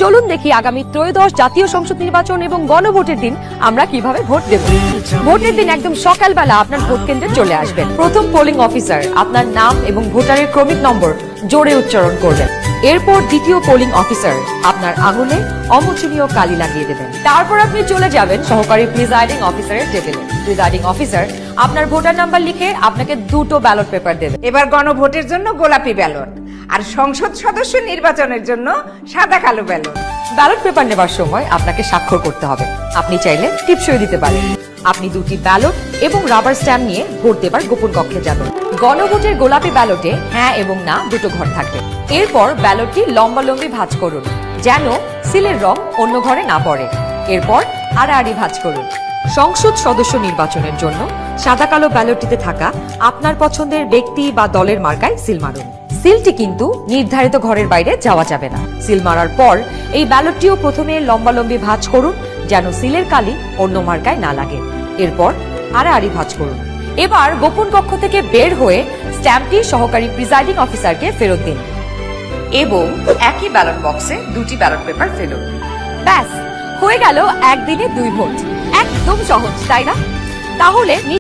চলুন দেখি আগামী ত্রয়োদশ জাতীয় সংসদ নির্বাচন এবং গণভোটের দিন আমরা কিভাবে ভোট দেব। ভোটের দিন একদম সকালবেলা আপনার ভোট কেন্দ্রে চলে আসবেন। প্রথম পোলিং অফিসার আপনার নাম এবং ভোটারের ক্রমিক নম্বর জোরে উচ্চারণ করবেন। এরপর দ্বিতীয় পোলিং অফিসার আপনার আঙুলে অমোচনীয় কালি লাগিয়ে দেবেন। তারপর আপনি চলে যাবেন সহকারী প্রিজাইডিং অফিসারের টেবিলে। প্রিজাইডিং অফিসার আপনার ভোটার নাম্বার লিখে আপনাকে দুটো ব্যালট পেপার দেবে। এবার গণভোটের জন্য গোলাপি ব্যালট আর সংসদ সদস্য নির্বাচনের জন্য সাদা কালো ব্যালট। ব্যালট পেপার নেবার সময় আপনাকে স্বাক্ষর করতে হবে। আপনি চাইলে টিপসই দিতে পারেন। আপনি দুটি ব্যালট এবং রাবার স্ট্যাম্প নিয়ে ভোট দেবার গোপন কক্ষে যাবেন। গণভোটের গোলাপি ব্যালটে হ্যাঁ এবং না দুটো ঘর থাকবে। এরপর ব্যালটটি লম্বালম্বি ভাঁজ করুন যেন সিলের রং অন্য ঘরে না পড়ে। এরপর আড়াআড়ি ভাঁজ করুন। সংসদ সদস্য নির্বাচনের জন্য সাদা কালো ব্যালটটিতে থাকা আপনার পছন্দের ব্যক্তি বা দলের মার্কায় সিল মারুন। সিলটি কিন্তু নির্ধারিত ঘরের বাইরে যাওয়া যাবে না। সিল মারার পর এই ব্যালটটিও প্রথমে লম্বালম্বি ভাঁজ করুন যেন সিলের কালি অন্য মার্কায় না লাগে। এরপর আড়াআড়ি ভাঁজ করুন। এবার গোপন কক্ষ থেকে বের হয়ে স্ট্যাম্পটি সহকারী প্রিজাইডিং অফিসারকে ফেরত দিন এবং একই ব্যালট বক্সে দুটি ব্যালট পেপার ফেলুন। ব্যাস হয়ে গেল একদিনে 2 ভোট। একদম সহজ, তাই না? তাহলে